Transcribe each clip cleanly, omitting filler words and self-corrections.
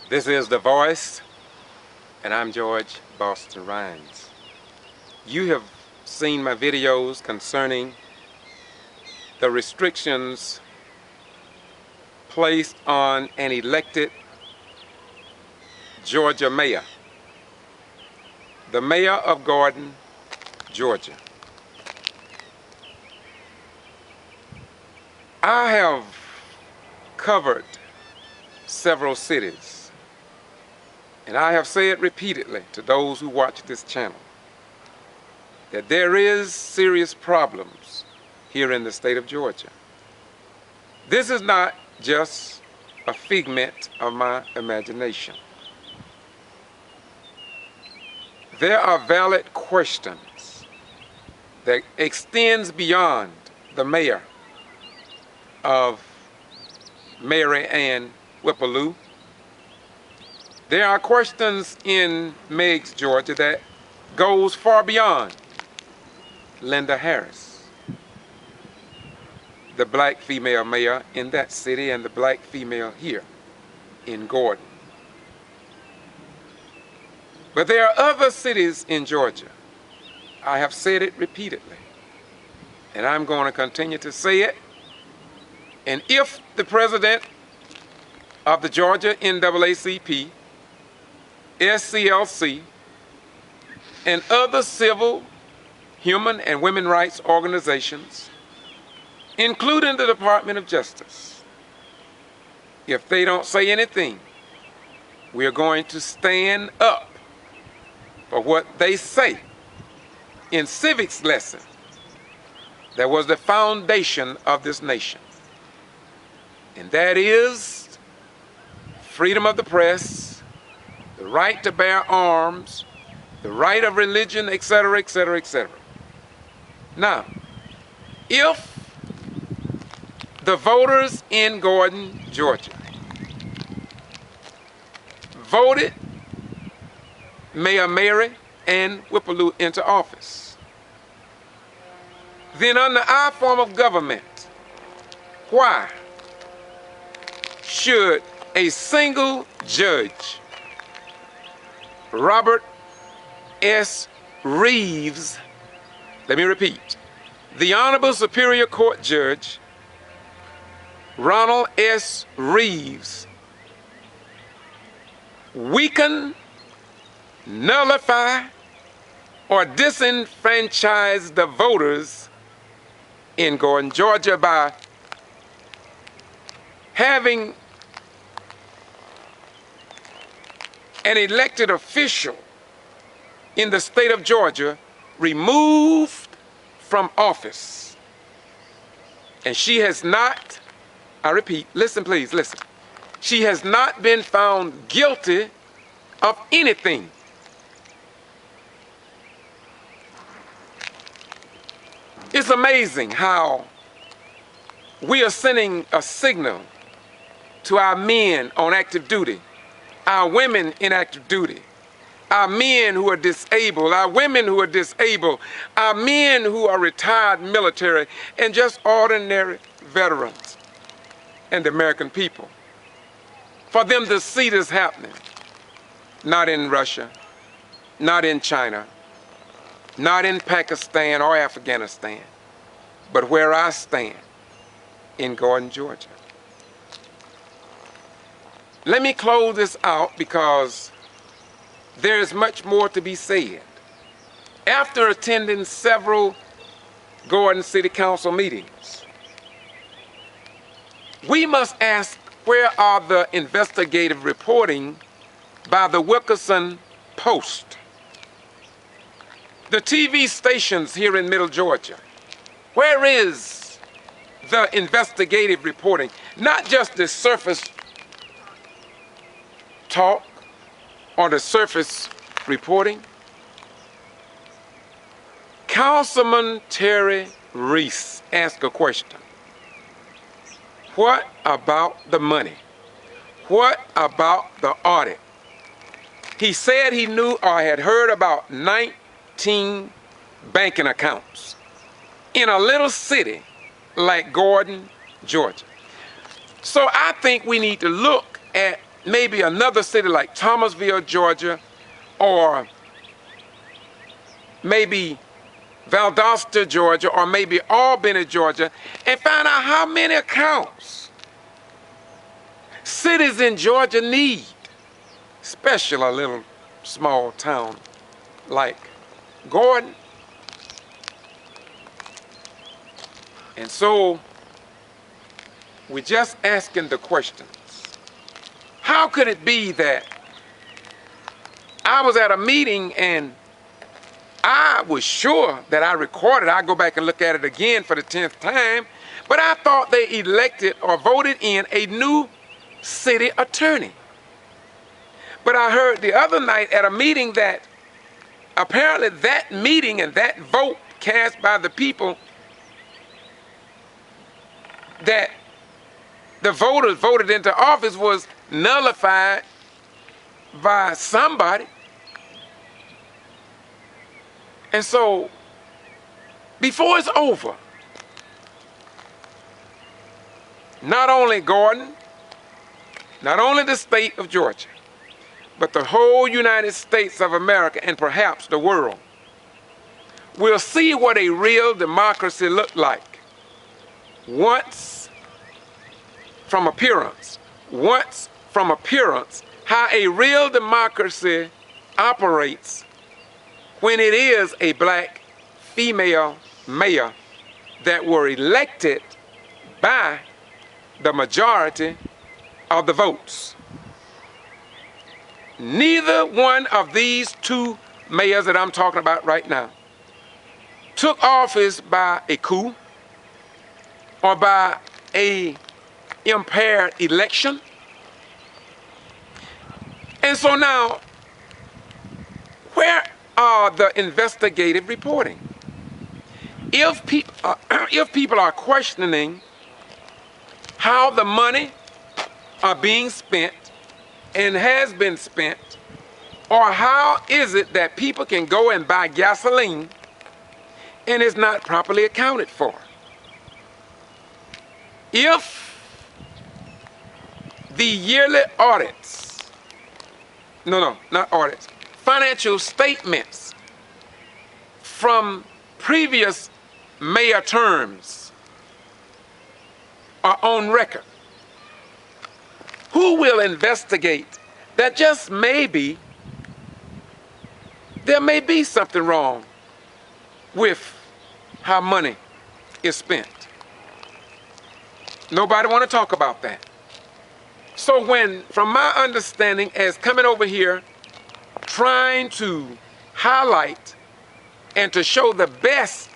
This is The Voice, and I'm George Boston Rhines. You have seen my videos concerning the restrictions placed on an elected Georgia mayor, the mayor of Gordon, Georgia. I have covered several cities, and I have said repeatedly to those who watch this channel that there is serious problems here in the state of Georgia. This is not just a figment of my imagination. There are valid questions that extends beyond the mayor of Mary Ann Whipple-Lue. There are questions in Meigs, Georgia that goes far beyond Linda Harris, the black female mayor in that city and the black female here in Gordon. But there are other cities in Georgia. I have said it repeatedly, and I'm going to continue to say it. And if the president of the Georgia NAACP, SCLC, and other civil, human, and women rights organizations, including the Department of Justice, if they don't say anything, we are going to stand up for what they say in civics lesson that was the foundation of this nation. And that is freedom of the press, the right to bear arms, the right of religion, etc., etc., etc. Now, if the voters in Gordon, Georgia, voted Mayor Mary Ann Whipple-Lue into office, then under our form of government, why should a single judge, Robert S. Reeves, let me repeat, the Honorable Superior Court Judge Ronald S. Reeves, weaken, nullify, or disenfranchise the voters in Gordon, Georgia by having an elected official in the state of Georgia removed from office. And she has not, I repeat, listen please, listen. She has not been found guilty of anything. It's amazing how we are sending a signal to our men on active duty, our women in active duty, our men who are disabled, our women who are disabled, our men who are retired military, and just ordinary veterans and the American people. For them to see this happening, not in Russia, not in China, not in Pakistan or Afghanistan, but where I stand, in Gordon, Georgia. Let me close this out because there is much more to be said. After attending several Gordon City Council meetings, we must ask, where are the investigative reporting by the Wilkerson Post? The TV stations here in Middle Georgia, where is the investigative reporting? Not just the surface talk or the surface reporting. Councilman Terry Reese asked a question. What about the money? What about the audit? He said he knew or had heard about 19 banking accounts in a little city like Gordon, Georgia. So I think we need to look at maybe another city like Thomasville, Georgia, or maybe Valdosta, Georgia, or maybe Albany, Georgia, and find out how many accounts cities in Georgia need, especially a little small town like Gordon. And so we're just asking the questions. How could it be that I was at a meeting and I was sure that I recorded, I go back and look at it again for the 10th time, but I thought they elected or voted in a new city attorney. But I heard the other night at a meeting that apparently that meeting and that vote cast by the people, that the voters voted into office, was nullified by somebody. And so, before it's over, not only Gordon, not only the state of Georgia, but the whole United States of America and perhaps the world will see what a real democracy looked like once from appearance, how a real democracy operates when it is a black female mayor that were elected by the majority of the votes. Neither one of these two mayors that I'm talking about right now took office by a coup or by a impaired election. And so now, where are the investigative reporting? If people are questioning how the money are being spent and has been spent, or how is it that people can go and buy gasoline and it's not properly accounted for? If the yearly audits, not audits, financial statements from previous mayor terms are on record, who will investigate that just maybe there may be something wrong with how money is spent? Nobody want to talk about that. So when, from my understanding, as coming over here, trying to highlight and to show the best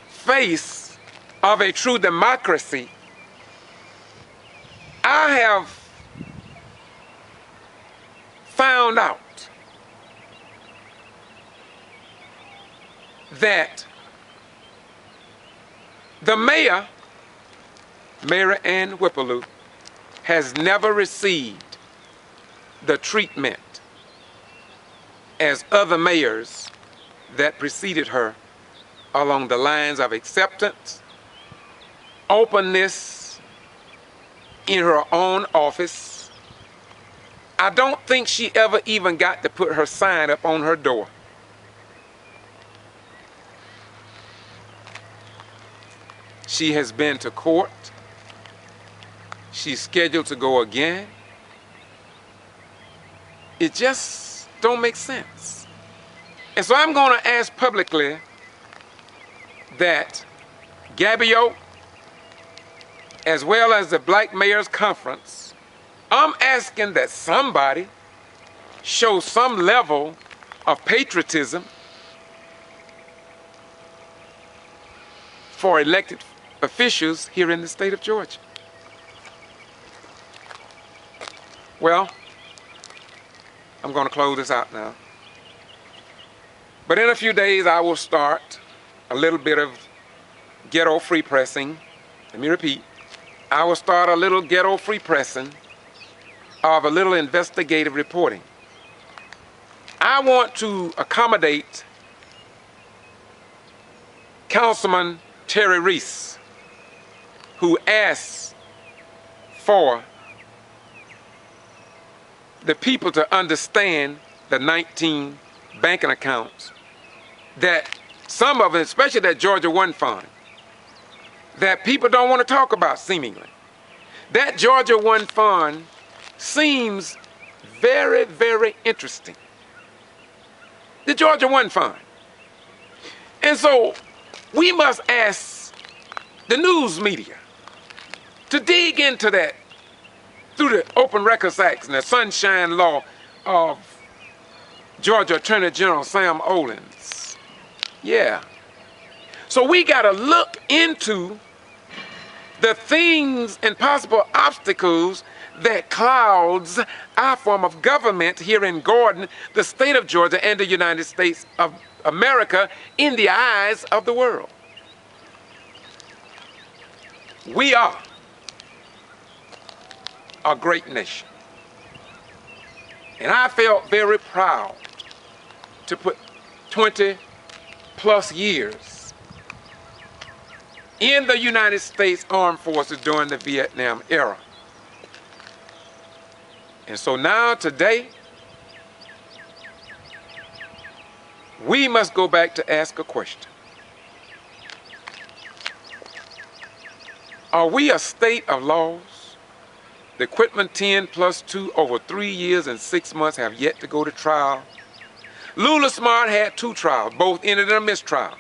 face of a true democracy, I have found out that the mayor, Mary Ann Whipple-Lue, has never received the treatment as other mayors that preceded her along the lines of acceptance, openness in her own office. I don't think she ever even got to put her sign up on her door. She has been to court. She's scheduled to go again. It just don't make sense. And so I'm going to ask publicly that G.B.R, as well as the Black Mayors Conference, I'm asking that somebody show some level of patriotism for elected officials here in the state of Georgia. Well, I'm going to close this out now. But in a few days, I will start a little bit of ghetto free pressing. Let me repeat. I will start a little ghetto free pressing of a little investigative reporting. I want to accommodate Councilman Terry Reese, who asked for the people to understand the 19 banking accounts that some of it, especially that Georgia One Fund, that people don't want to talk about seemingly. That Georgia One Fund seems very, very interesting. The Georgia One Fund. And so we must ask the news media to dig into that through the Open Records Act and the Sunshine Law of Georgia Attorney General Sam Olens. Yeah. So we got to look into the things and possible obstacles that clouds our form of government here in Gordon, the state of Georgia, and the United States of America in the eyes of the world. We are a great nation. And I felt very proud to put 20 plus years in the United States Armed Forces during the Vietnam era. And so now, today, we must go back to ask a question. Are we a state of laws? The Quitman 10 plus 2 over 3 years and 6 months have yet to go to trial. Lula Smart had 2 trials, both ended in a mistrial.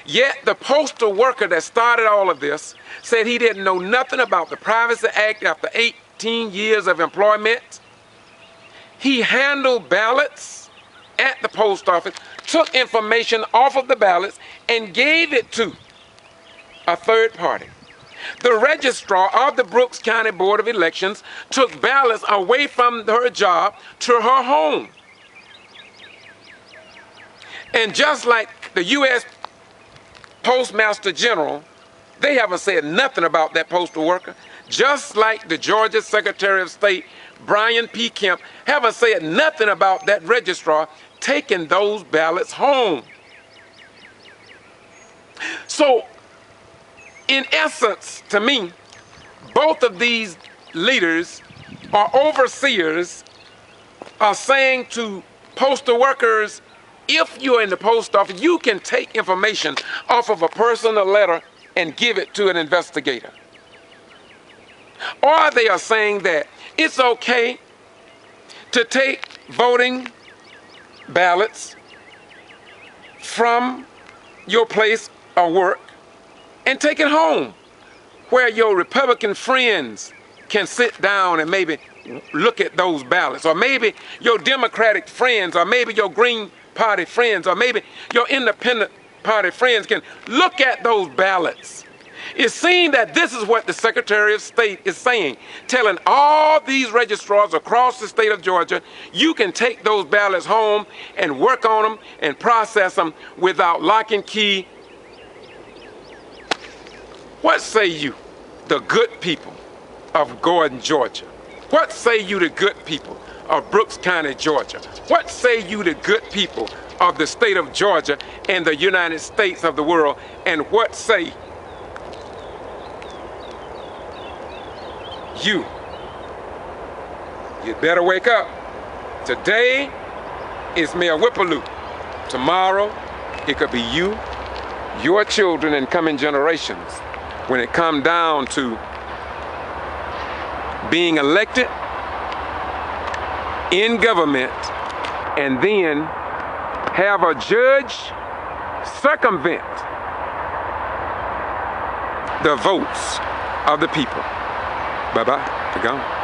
Yet the postal worker that started all of this said he didn't know nothing about the Privacy Act after 18 years of employment. He handled ballots at the post office, took information off of the ballots, and gave it to a third party. The registrar of the Brooks County Board of Elections took ballots away from her job to her home. And just like the U.S. Postmaster General, they haven't said nothing about that postal worker. Just like the Georgia Secretary of State, Brian P. Kemp, haven't said nothing about that registrar taking those ballots home. So, in essence, to me, both of these leaders or overseers are saying to postal workers, if you're in the post office, you can take information off of a personal letter and give it to an investigator. Or they are saying that it's okay to take voting ballots from your place of work and take it home, where your Republican friends can sit down and maybe look at those ballots, or maybe your Democratic friends, or maybe your Green Party friends, or maybe your Independent Party friends can look at those ballots. It seems that this is what the Secretary of State is saying, telling all these registrars across the state of Georgia, you can take those ballots home and work on them and process them without lock and key. What say you, the good people of Gordon, Georgia? What say you, the good people of Brooks County, Georgia? What say you, the good people of the state of Georgia and the United States of the world? And what say you? You better wake up. Today is Mayor Whipple-Lue. Tomorrow, it could be you, your children, and coming generations. When it comes down to being elected in government and then have a judge circumvent the votes of the people. Bye-bye. We're gone.